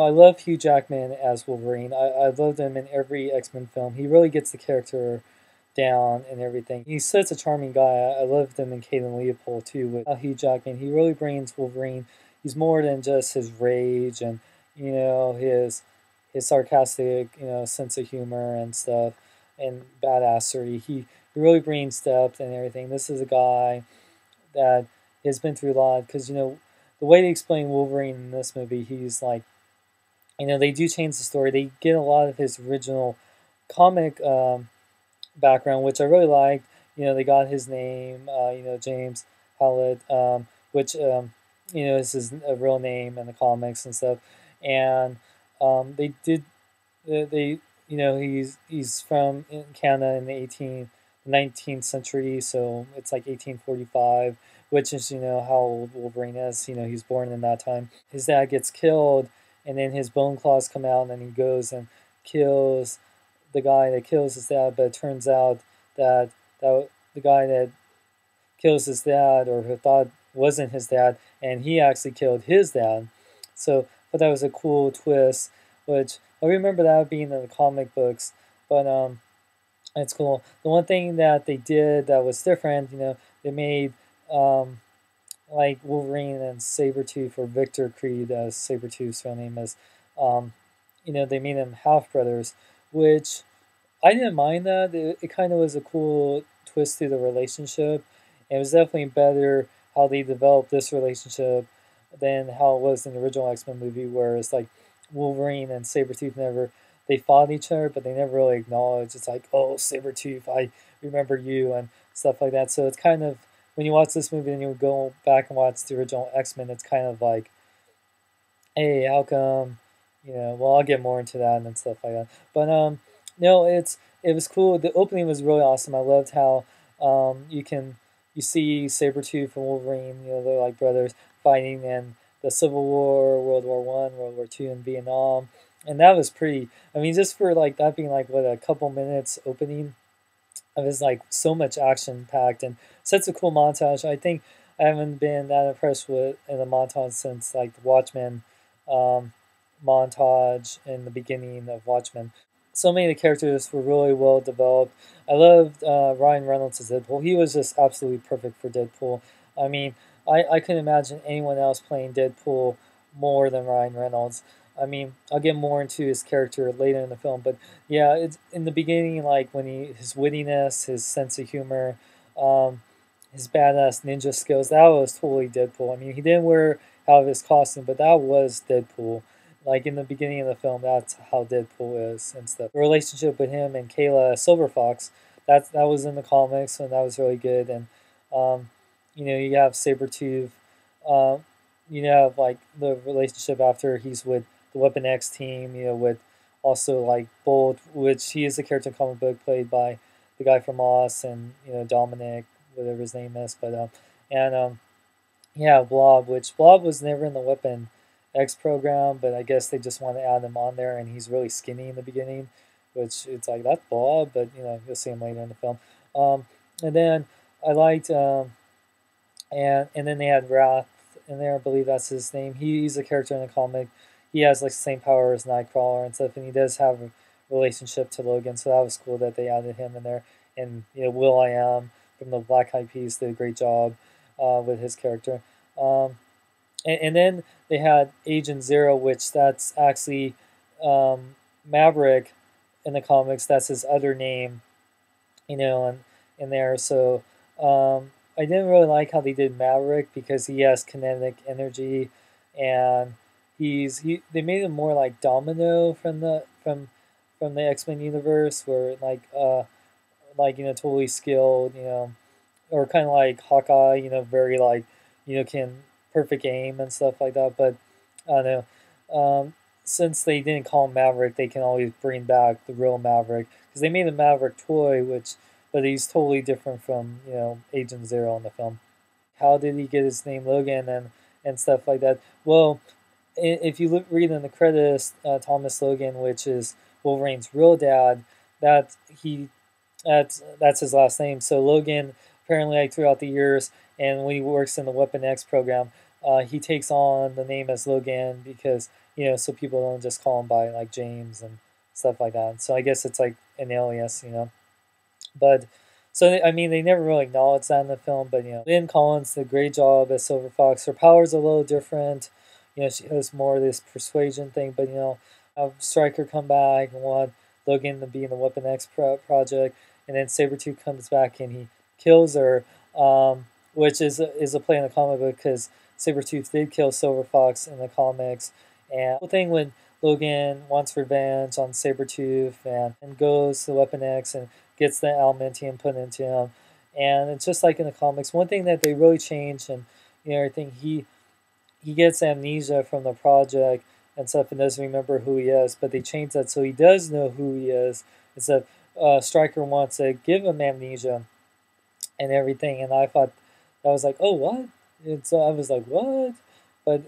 I love Hugh Jackman as Wolverine. I loved him in every X-Men film. He really gets the character down and everything. He's such a charming guy. I loved him in Caden Leopold too with Hugh Jackman. He really brings Wolverine. He's more than just his rage and his sarcastic sense of humor and stuff and badassery. He really brings depth and everything. This is a guy that has been through a lot because the way they explain Wolverine in this movie, he's like they do change the story. They get a lot of his original comic background, which I really liked. They got his name, James Howlett, which is his a real name in the comics and stuff. And they did they he's from Canada in the 19th century, so it's like 1845, which is how old Wolverine is. He's born in that time. His dad gets killed, and then his bone claws come out, and then he goes and kills the guy that kills his dad. But it turns out that the guy that kills his dad, or who thought wasn't his dad, and he actually killed his dad. So, but that was a cool twist, which I remember that being in the comic books. But it's cool. The one thing that they did that was different, they made like Wolverine and Sabretooth, or Victor Creed, as Sabretooth's real name is, they made them half brothers, which I didn't mind that. It kind of was a cool twist to the relationship. It was definitely better how they developed this relationship than how it was in the original X-Men movie, where it's like Wolverine and Sabretooth they fought each other, but they never really acknowledged. It's like, oh, Sabretooth, I remember you, and stuff like that. So it's kind of, when you watch this movie and you go back and watch the original X-Men, it's kind of like, hey, how come, well, I'll get more into that and stuff like that. But no, it was cool. The opening was really awesome. I loved how you see Sabretooth and Wolverine, they're like brothers fighting in the Civil War, World War One, World War Two, and Vietnam. And that was pretty, I mean, just for like that being like what, a couple minutes opening, it was like so much action packed and such a cool montage. I think I haven't been that impressed with in the montage since like the Watchmen um, montage in the beginning of Watchmen. So many of the characters were really well developed. I loved Ryan Reynolds as Deadpool. He was just absolutely perfect for Deadpool. I mean, I couldn't imagine anyone else playing Deadpool more than Ryan Reynolds. I mean, I'll get more into his character later in the film, but yeah, it's in the beginning, like when his wittiness, his sense of humor, um, his badass ninja skills, that was totally Deadpool. I mean, he didn't wear out of his costume, but that was Deadpool. Like in the beginning of the film, that's how Deadpool is and stuff. The relationship with him and Kayla Silver Fox, that was in the comics, and that was really good. And um, you have Sabretooth. Um, you have like the relationship after he's with the Weapon X team. With also like Bolt, which he is a character in comic book played by the guy from Oz, and Dominic, whatever his name is. But and yeah, Blob, which Blob was never in the Weapon X program, but I guess they just want to add him on there, and he's really skinny in the beginning, which it's like that's Blob, but you'll see him later in the film. And then I liked and then they had Wrath in there. I believe that's his name. He's a character in the comic. He has like the same power as Nightcrawler and stuff, and he does have a relationship to Logan, so that was cool that they added him in there. And Will I Am from the Black Eyed Peas did a great job with his character. Um, and then they had Agent Zero, which that's actually um, Maverick in the comics. That's his other name, and in there. So I didn't really like how they did Maverick because he has kinetic energy, and they made him more like Domino from the X-Men universe, where totally skilled, or kind of like Hawkeye, very like can perfect aim and stuff like that. But I don't know. Since they didn't call him Maverick, they can always bring back the real Maverick because they made a Maverick toy, but he's totally different from Agent Zero in the film. How did he get his name Logan and stuff like that? Well, if you read in the credits, Thomas Logan, which is Wolverine's real dad, that he that's his last name. So Logan apparently like throughout the years, and when he works in the Weapon X program, he takes on the name as Logan because so people don't just call him by like James and stuff like that. So I guess it's like an alias. But so I mean, they never really acknowledged that in the film. But Lynn Collins did a great job as Silver Fox. Her power's a little different. She has more of this persuasion thing. But have Stryker come back and want Logan to be in the Weapon X project, and then Sabretooth comes back and he kills her, which is a play in the comic book because Sabretooth did kill Silver Fox in the comics. And the whole thing when Logan wants revenge on Sabretooth and goes to Weapon X and gets the adamantium put into him. And it's just like in the comics. One thing that they really changed and everything, he gets amnesia from the project and stuff and doesn't remember who he is, but they changed that so he does know who he is. Instead, Stryker wants to give him amnesia and everything, and I thought I was like, oh what? And so I was like, what?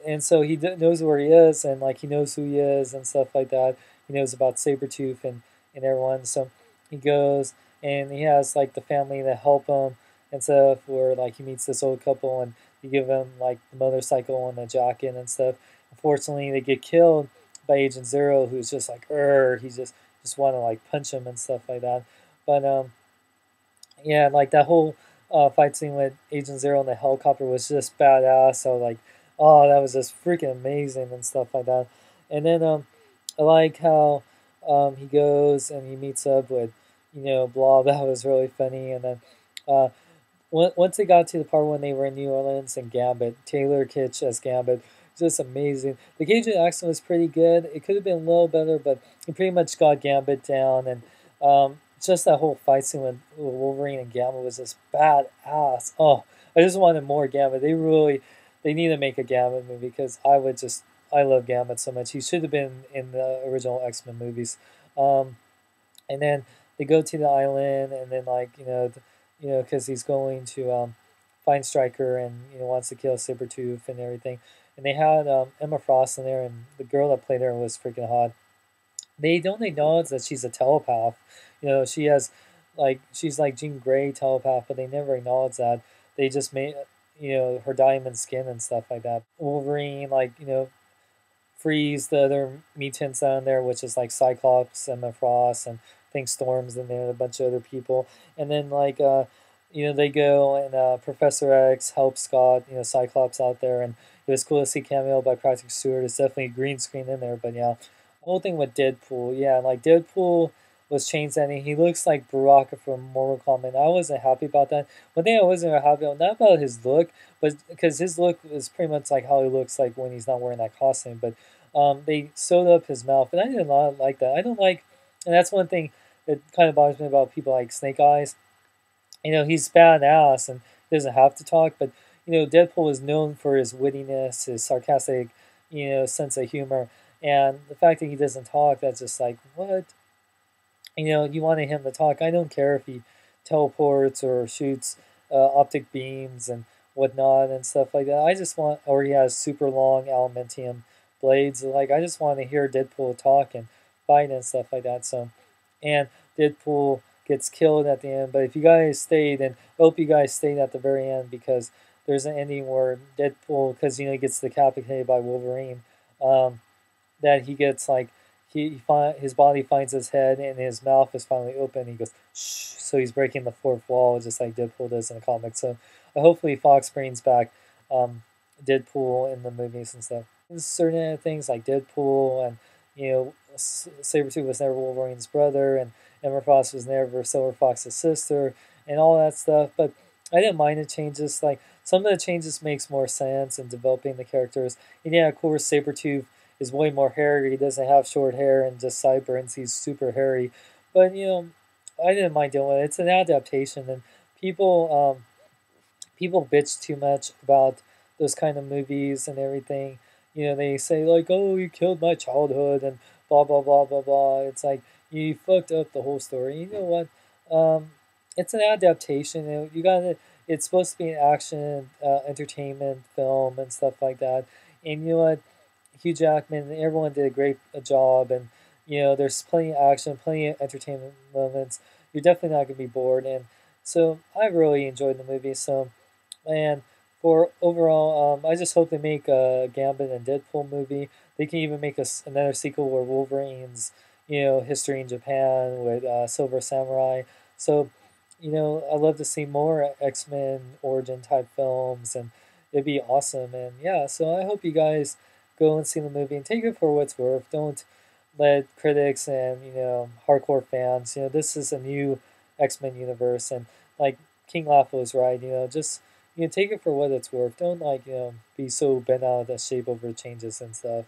And so he knows where he is, and like he knows who he is and stuff like that. He knows about Sabretooth and everyone. So he goes and he has like the family that help him and stuff. Where like he meets this old couple and you give him like the motorcycle and the jacket and stuff. Unfortunately, they get killed by Agent Zero, who's just like, he just want to like punch him and stuff like that. But yeah, like that whole fight scene with Agent Zero in the helicopter was just badass. So like, oh, that was just freaking amazing and stuff like that. And then I like how he goes and he meets up with Blob. That was really funny. And then uh, once they got to the part when they were in New Orleans and Gambit, Taylor Kitsch as Gambit, just amazing. The Cajun accent was pretty good. It could have been a little better, but he pretty much got Gambit down. And just that whole fight scene with Wolverine and Gambit was just badass. Oh, I just wanted more Gambit. They need to make a Gambit movie because I love Gambit so much. He should have been in the original X-Men movies. And then they go to the island, and then like because he's going to find Stryker and wants to kill Sabretooth and everything. And they had Emma Frost in there, and the girl that played her was freaking hot. They don't acknowledge that she's a telepath. She has she's like Jean Grey telepath, but they never acknowledge that. They just made her diamond skin and stuff like that. Wolverine frees the other mutants down there, which is like Cyclops, Emma Frost, and I think Storm's in there, and a bunch of other people. And then they go and Professor X helps Scott, Cyclops out there, and it was cool to see cameo by Patrick Stewart. It's definitely a green screen in there, but yeah, the whole thing with Deadpool, yeah, like Deadpool was changed and he looks like Baraka from Mortal Kombat. I wasn't happy about that. One thing I wasn't happy about, not about his look, but because his look is pretty much like how he looks like when he's not wearing that costume. But they sewed up his mouth, and I did not like that. I don't like, and that's one thing that kind of bothers me about people like Snake Eyes. He's badass and doesn't have to talk, but Deadpool is known for his wittiness, his sarcastic, sense of humor, and the fact that he doesn't talk, that's just like what. You wanted him to talk. I don't care if he teleports or shoots optic beams and whatnot and stuff like that. I just want, or he has super long adamantium blades. Like, I just want to hear Deadpool talk and fight and stuff like that. So, and Deadpool gets killed at the end. But if you guys stayed, and I hope you guys stayed at the very end because there's an ending where Deadpool, because he gets decapitated by Wolverine, that he gets like his body finds his head and his mouth is finally open. He goes shh, so he's breaking the fourth wall just like Deadpool does in the comics. So hopefully Fox brings back Deadpool in the movies and stuff. Certain things like Deadpool and Sabretooth was never Wolverine's brother and Emma Frost was never Silver Fox's sister and all that stuff. But I didn't mind the changes. Like some of the changes makes more sense in developing the characters. And yeah, of course, Sabretooth is way more hairy. He doesn't have short hair and just sideburns. He's super hairy. But, I didn't mind doing it. It's an adaptation, and people people bitch too much about those kind of movies and everything. They say, like, oh, you killed my childhood and blah, blah, blah, blah, blah. It's like, you fucked up the whole story. You know what? It's an adaptation. It's supposed to be an action, entertainment film and stuff like that. And you know what? Hugh Jackman, everyone did a great job, and there's plenty of action, plenty of entertainment moments. You're definitely not gonna be bored, and so I really enjoyed the movie. So, and for overall, I just hope they make a Gambit and Deadpool movie. they can even make another sequel where Wolverine's, history in Japan with Silver Samurai. So, I'd love to see more X-Men origin type films, and it'd be awesome. And yeah, so I hope you guys go and see the movie and take it for what it's worth. Don't let critics and hardcore fans, this is a new X-Men universe, and like King Laugh was right, just take it for what it's worth. Don't be so bent out of shape over changes and stuff.